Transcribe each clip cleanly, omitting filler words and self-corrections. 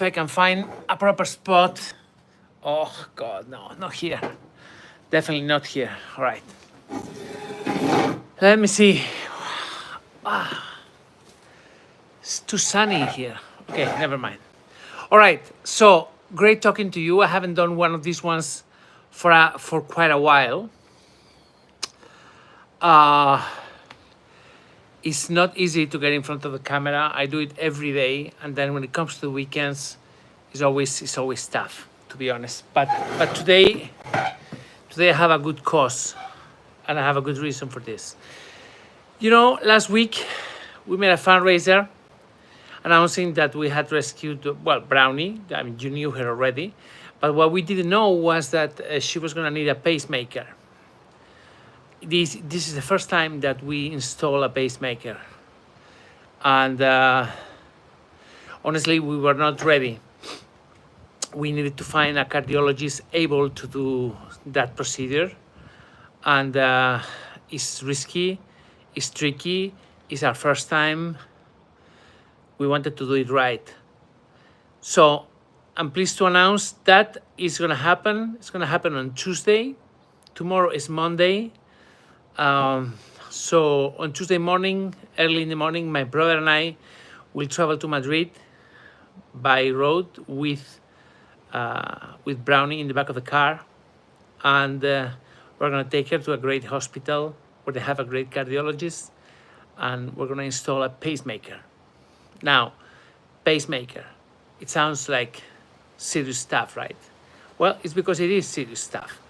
if I can find a proper spot. Oh God, no, not here. Definitely not here. All right. Let me see. It's too sunny here. Okay, never mind. All right. So great talking to you. I haven't done one of these ones for quite a while. It's not easy to get in front of the camera. I do it every day, and then when it comes to the weekends, it's always tough, to be honest. But today I have a good cause, and I have a good reason for this. You know, last week we made a fundraiser announcing that we had rescued, well, Brownie. I mean, you knew her already, but what we didn't know was that she was going to need a pacemaker. This is the first time that we install a pacemaker, and honestly, we were not ready. We needed to find a cardiologist able to do that procedure, and it's risky, it's tricky, it's our first time. We wanted to do it right. So I'm pleased to announce that it's going to happen. It's going to happen on Tuesday. Tomorrow is Monday. So on Tuesday morning, early in the morning, my brother and I will travel to Madrid by road with Brownie in the back of the car, and we're going to take her to a great hospital where they have a great cardiologist, and we're going to install a pacemaker. Now, pacemaker, it sounds like serious stuff, right? Well, it's because it is serious stuff.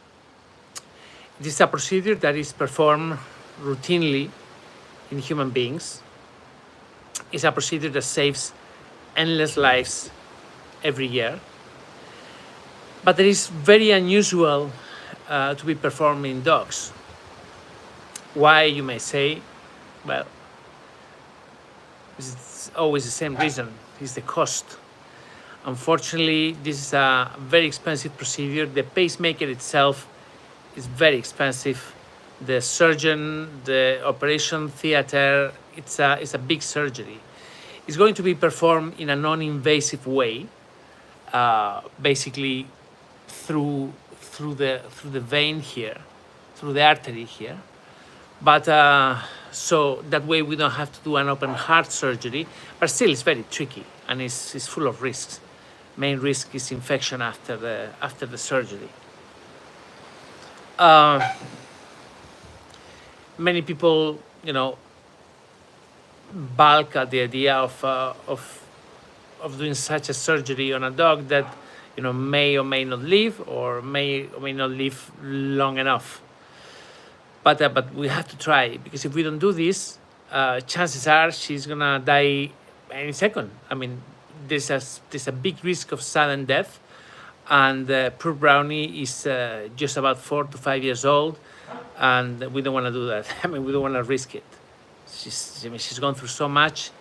This is a procedure that is performed routinely in human beings. It's a procedure that saves endless lives every year. But it is very unusual to be performed in dogs. Why, you may say? Well, it's always the same reason. It's the cost. Unfortunately, this is a very expensive procedure. The pacemaker itself is very expensive. The surgeon, the operation theater, it's a big surgery. It's going to be performed in a non-invasive way, basically through the vein here, through the artery here. But so that way we don't have to do an open heart surgery. But still, it's very tricky and it's full of risks. Main risk is infection after the surgery. Many people, balk at the idea of doing such a surgery on a dog that, may or may not live, or may not live long enough. But we have to try, because if we don't do this, chances are she's gonna die any second. I mean, there's a big risk of sudden death. And poor Brownie is just about 4 to 5 years old, and we don't want to do that. I mean, we don't want to risk it. She's gone through so much.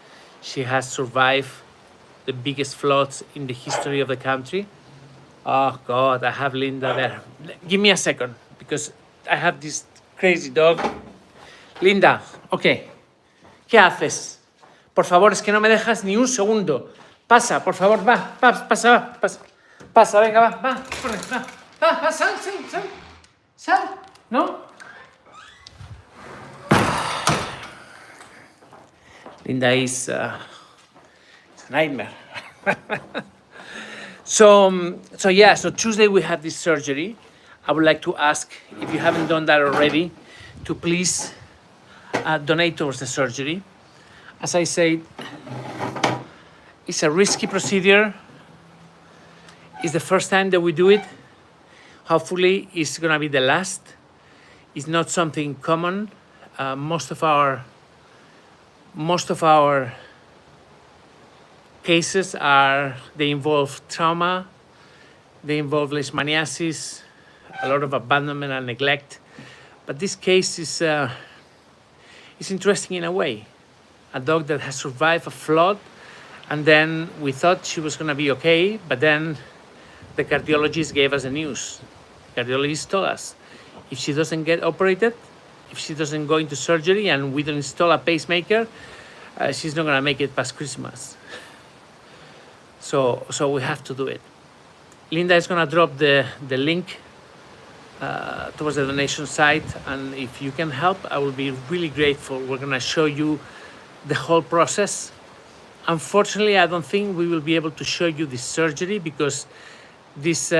She has survived the biggest floods in the history of the country. Oh God, I have Linda there. Give me a second, because I have this crazy dog. Linda, okay. ¿Qué haces? Por favor, es que no me dejas ni un segundo. Pasa, por favor, va, pasa. Pasa, venga, va, corre, va, sal, ¿no? Linda is it's a nightmare. So Tuesday we have this surgery. I would like to ask, if you haven't done that already, to please donate towards the surgery. As I said, it's a risky procedure. It's the first time that we do it. Hopefully, it's gonna be the last. It's not something common. Most of our cases they involve trauma, they involve leishmaniasis, a lot of abandonment and neglect. But this case is interesting in a way. A dog that has survived a flood, and then we thought she was gonna be okay, but then the cardiologist gave us the news. The cardiologist told us, if she doesn't get operated, if she doesn't go into surgery and we don't install a pacemaker, she's not going to make it past Christmas. So we have to do it. Linda is going to drop the link towards the donation site, and if you can help, I will be really grateful. We're going to show you the whole process. Unfortunately, I don't think we will be able to show you the surgery because this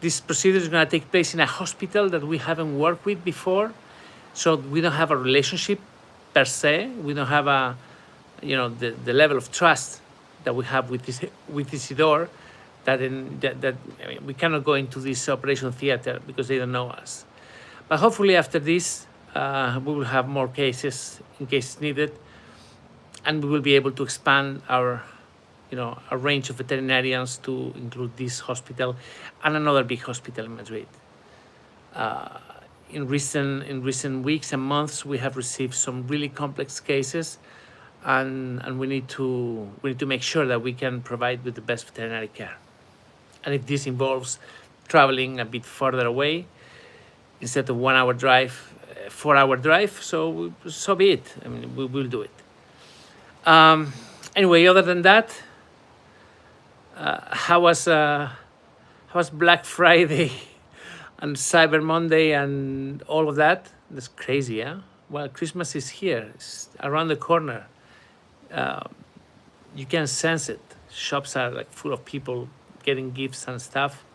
this procedure is going to take place in a hospital that we haven't worked with before, so we don't have a relationship per se. We don't have a, the level of trust that we have with Isidore. That I mean, we cannot go into this operation theater because they don't know us. But hopefully after this, we will have more cases in case needed, and we will be able to expand our a range of veterinarians to include this hospital and another big hospital in Madrid. In recent weeks and months, we have received some really complex cases, and we need to make sure that we can provide with the best veterinary care. And if this involves traveling a bit further away, instead of 1 hour drive, 4 hour drive, so be it. I mean, we will do it. Anyway, other than that, how was Black Friday and Cyber Monday and all of that? That's crazy, yeah? Well, Christmas is here. It's around the corner. You can sense it. Shops are like full of people getting gifts and stuff.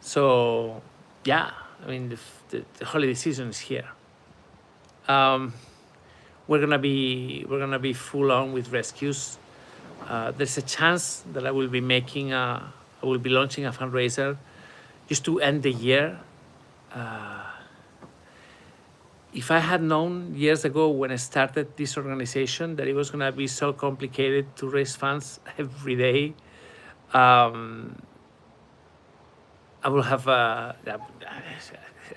So, yeah, I mean, the holiday season is here. We're gonna be full on with rescues. There's a chance that I will be launching a fundraiser just to end the year. If I had known years ago when I started this organization that it was gonna be so complicated to raise funds every day, I will have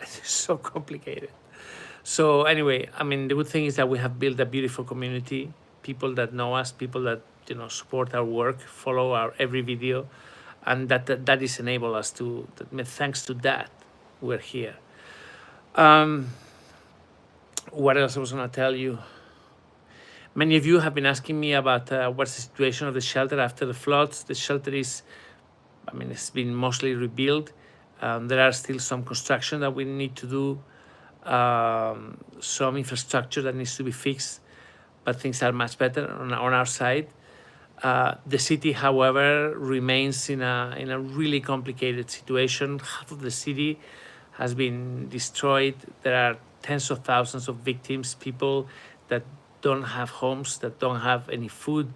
it's so complicated. So anyway, I mean, the good thing is that we have built a beautiful community, people that know us, people that support our work, follow our every video, and that is enable us to. Thanks to that, we're here. What else I was gonna tell you? Many of you have been asking me about what's the situation of the shelter after the floods. The shelter is, I mean, it's been mostly rebuilt. There are still some construction that we need to do, some infrastructure that needs to be fixed, but things are much better on our side. The city, however, remains in a really complicated situation. Half of the city has been destroyed. There are tens of thousands of victims, people that don't have homes, that don't have any food,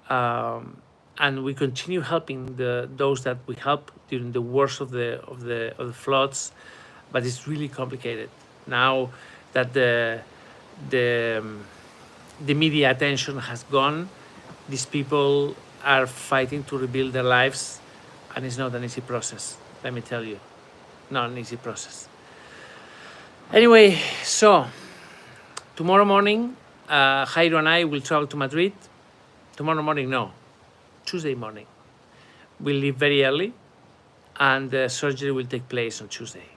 and we continue helping those that we help during the worst of the floods, but it's really complicated now that the media attention has gone. These people are fighting to rebuild their lives, and it's not an easy process. Let me tell you, not an easy process. Anyway, so tomorrow morning, Jairo and I will travel to Madrid. Tomorrow morning, no, Tuesday morning. We'll leave very early, and the surgery will take place on Tuesday.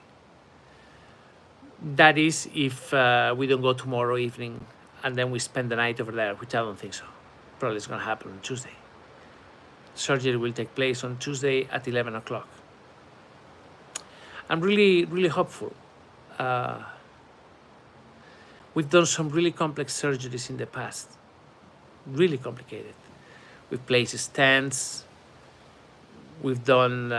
That is if we don't go tomorrow evening and then we spend the night over there, which I don't think so. Probably it's going to happen on Tuesday. Surgery will take place on Tuesday at 11 o'clock. I'm really, really hopeful. We've done some really complex surgeries in the past, really complicated. We've placed stents. We've done,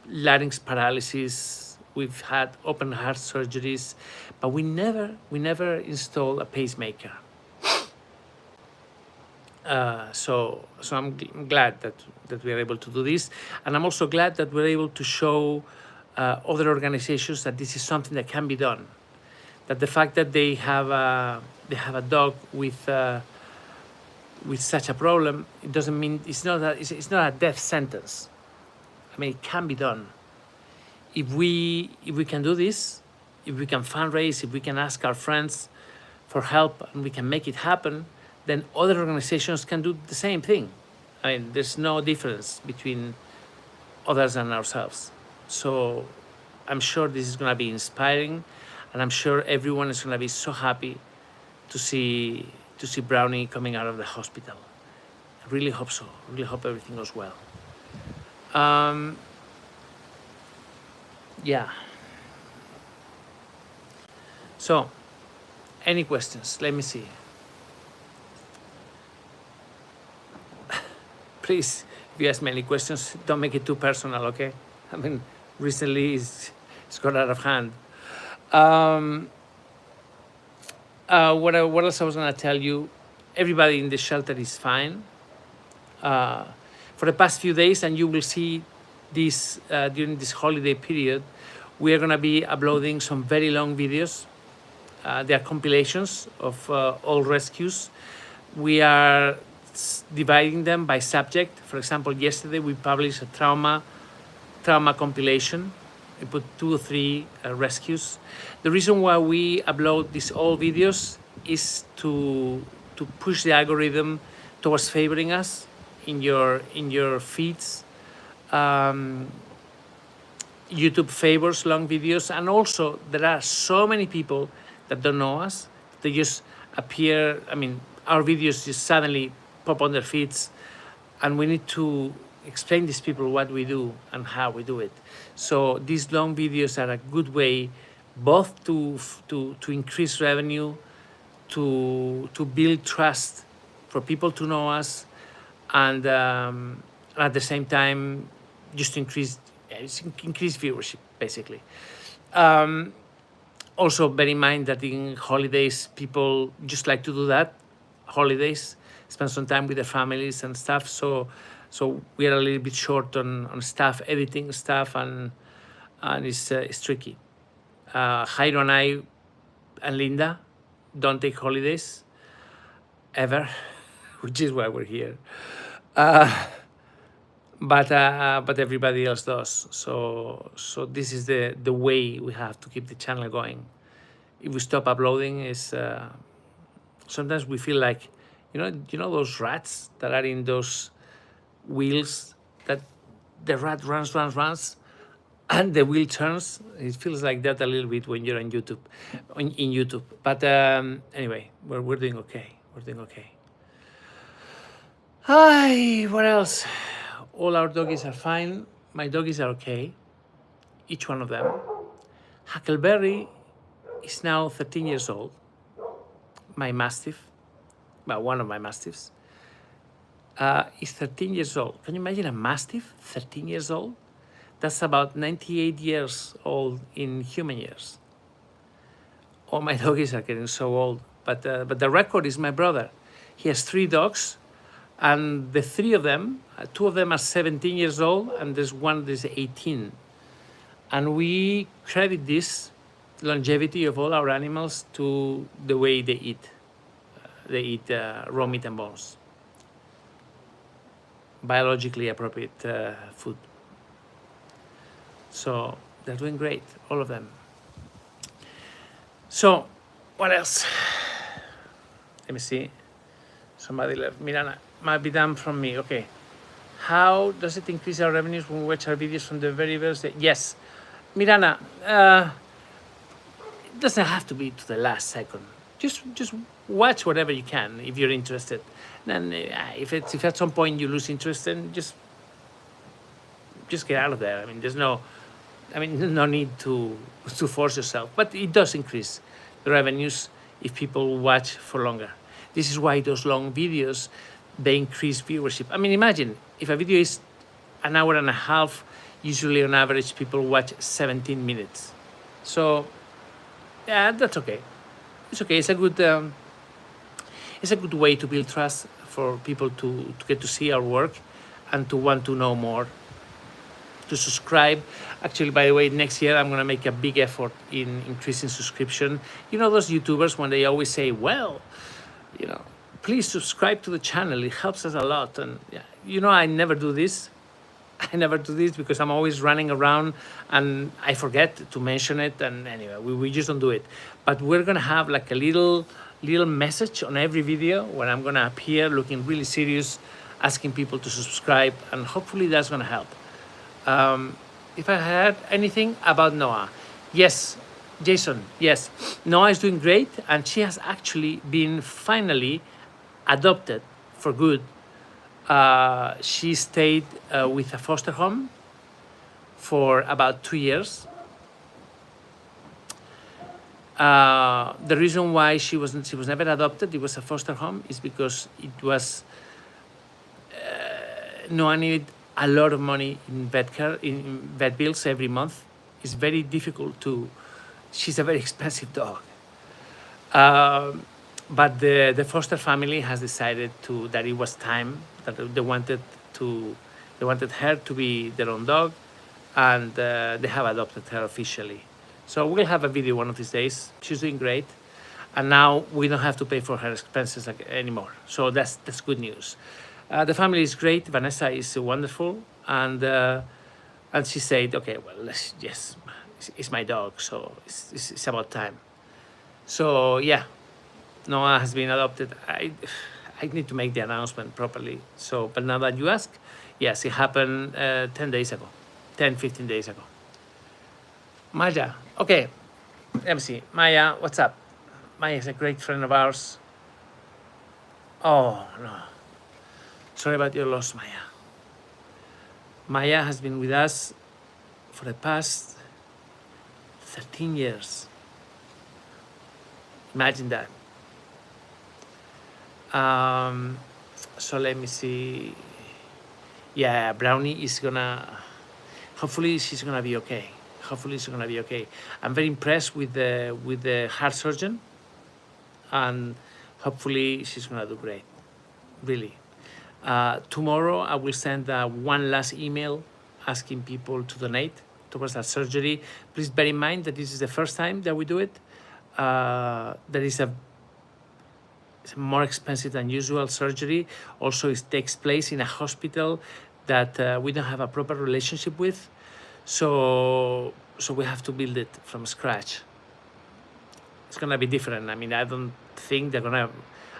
larynx paralysis. We've had open heart surgeries, but we never installed a pacemaker. So I'm glad that we are able to do this, and I'm also glad that we're able to show other organizations that this is something that can be done. That the fact that they have a dog with such a problem, it doesn't mean it's not a death sentence. I mean, it can be done. If we can do this, if we can fundraise, if we can ask our friends for help, and we can make it happen, then other organizations can do the same thing. I mean, there's no difference between others and ourselves. So I'm sure this is going to be inspiring, and I'm sure everyone is going to be so happy to see to see Brownie coming out of the hospital. I really hope so. Really hope everything goes well. Yeah. So, any questions? Let me see. Please, if you ask me any questions, don't make it too personal, okay? I mean, recently it's got out of hand. What else I was gonna tell you? Everybody in the shelter is fine. For the past few days, and you will see this during this holiday period, we are gonna be uploading some very long videos. They are compilations of all rescues. We are dividing them by subject. For example, yesterday we published a trauma compilation. We put 2 or 3 rescues. The reason why we upload these old videos is to push the algorithm towards favoring us in your feeds. YouTube favors long videos, and also there are so many people that don't know us. They just appear. I mean, our videos just suddenly pop on their feeds, and we need to explain to these people what we do and how we do it. So these long videos are a good way both to increase revenue, to build trust for people to know us, and at the same time just increase viewership basically. Also bear in mind that in holidays people just like to do that. Holidays, spend some time with their families and stuff. So we are a little bit short on stuff, editing stuff, and it's tricky. Jairo and I and Linda don't take holidays ever, which is why we're here. But everybody else does. So this is the way we have to keep the channel going. If we stop uploading, is sometimes we feel like, you know those rats that are in those wheels, that the rat runs, and the wheel turns. It feels like that a little bit when you're on YouTube, in YouTube. But anyway, we're doing okay. We're doing okay. Hi, what else? All our doggies are fine. My doggies are okay, each one of them. Huckleberry is now 13 years old. My mastiff, well, one of my mastiffs, is 13 years old. Can you imagine a mastiff, 13 years old? That's about 98 years old in human years. All my doggies are getting so old. But the record is my brother. He has 3 dogs, and the 3 of them, 2 of them are 17 years old, and there's one that's 18. And we credit this longevity of all our animals to the way they eat. They eat raw meat and bones. Biologically appropriate food. So they're doing great, all of them. So what else? Let me see. Somebody left. Mirana, might be done from me. Okay. How does it increase our revenues when we watch our videos from the very first day? Yes. Mirana, it doesn't have to be to the last second. Just watch whatever you can if you're interested. Then if at some point you lose interest, then just get out of there. I mean, there's no need to force yourself. But it does increase the revenues if people watch for longer. This is why those long videos, they increase viewership. I mean, imagine if a video is an hour and a half, usually on average people watch 17 minutes. So yeah, that's okay. It's okay. It's a good way to build trust for people to get to see our work and to want to know more, to subscribe. Actually, by the way, next year I'm going to make a big effort in increasing subscription. You know those YouTubers when they always say, well, please subscribe to the channel, it helps us a lot. And yeah, I never do this. I never do this because I'm always running around and I forget to mention it. And anyway, we just don't do it. But we're going to have like a little message on every video where I'm going to appear looking really serious, asking people to subscribe, and hopefully that's going to help. If I heard anything about Noah, yes, Jason, yes. Noah is doing great, and she has actually been finally adopted for good. She stayed with a foster home for about 2 years. The reason why she was never adopted, it was a foster home, is because it was Noah needed a lot of money in vet care, in vet bills every month. It's very difficult to. She's a very expensive dog. But the foster family has decided that it was time that they wanted her to be their own dog, and they have adopted her officially. So we'll have a video one of these days. She's doing great, and now we don't have to pay for her expenses anymore. So that's good news. The family is great. Vanessa is wonderful, and she said, "Okay, well, yes, it's my dog, so it's about time." So yeah, Noah has been adopted. I need to make the announcement properly. So, but now that you ask, yes, it happened 10 days ago, 15 days ago. Maya, okay, let me see. Maya, what's up? Maya is a great friend of ours. Oh, no. Sorry about your loss, Maya. Maya has been with us for the past 13 years. Imagine that. So let me see. Yeah, Brownie is gonna. Hopefully, she's gonna be okay. Hopefully, she's gonna be okay. I'm very impressed with the heart surgeon, and hopefully, she's gonna do great. Really. Tomorrow, I will send one last email asking people to donate towards that surgery. Please bear in mind that this is the first time that we do it. There is it's more expensive than usual surgery. Also, it takes place in a hospital that we don't have a proper relationship with. So we have to build it from scratch. It's gonna be different. I mean, I don't think they're gonna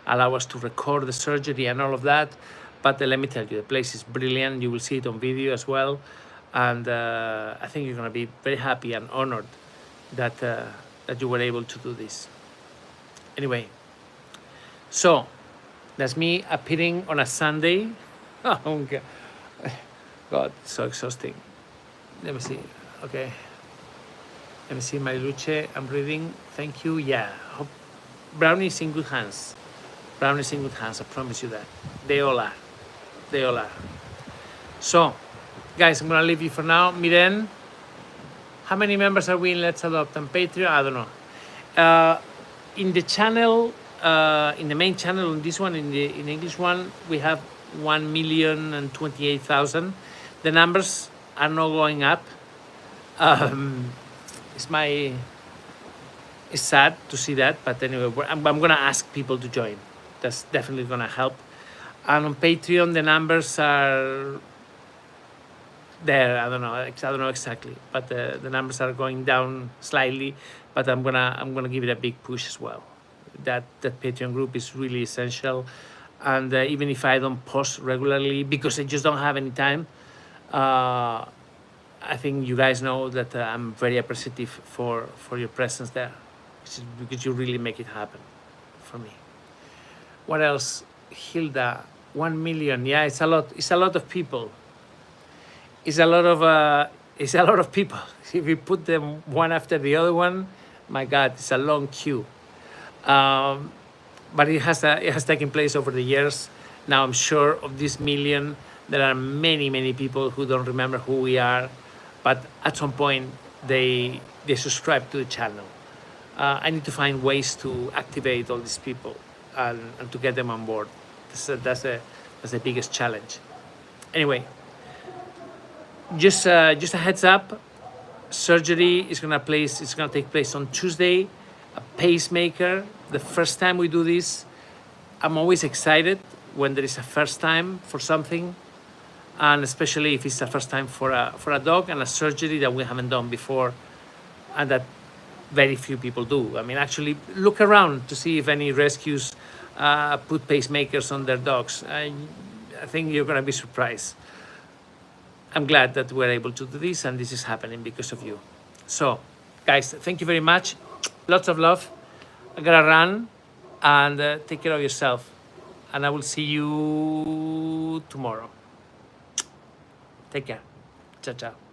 allow us to record the surgery and all of that. But let me tell you, the place is brilliant. You will see it on video as well. And I think you're gonna be very happy and honored that you were able to do this. Anyway, so that's me appearing on a Sunday. Oh, God, so exhausting. Let me see. Okay. Let me see, Mariluce. I'm reading. Thank you. Yeah. Brownie is in good hands. Brownie is in good hands. I promise you that. They all are. They all are. So, guys, I'm going to leave you for now. Miren, how many members are we in Let's Adopt on Patreon? I don't know. In the channel, in the main channel, on this one, in the English one, we have 1,028,000. The numbers are not going up. It's sad to see that, but anyway, I'm going to ask people to join. That's definitely going to help. And on Patreon, the numbers are there. I don't know exactly, but the numbers are going down slightly. But I'm gonna give it a big push as well. That Patreon group is really essential. And even if I don't post regularly because I just don't have any time, I think you guys know that I'm very appreciative for your presence there, because you really make it happen for me. What else? Hilda, 1 million. Yeah, it's a lot. It's a lot of people. It's a lot of people. If you put them one after the other one, my God, it's a long queue. But it has taken place over the years. Now I'm sure of this million, there are many people who don't remember who we are, but at some point they subscribe to the channel. I need to find ways to activate all these people and to get them on board. That's the biggest challenge. Anyway, just a heads up. Surgery is gonna take place on Tuesday. A pacemaker. The first time we do this, I'm always excited when there is a first time for something, and especially if it's a first time for a dog and a surgery that we haven't done before, and that very few people do. I mean, actually, look around to see if any rescues put pacemakers on their dogs. I think you're gonna be surprised. I'm glad that we're able to do this, and this is happening because of you. So, Guys, thank you very much. Lots of love. I gotta run, and take care of yourself. And I will see you tomorrow. Take care. Ciao, ciao.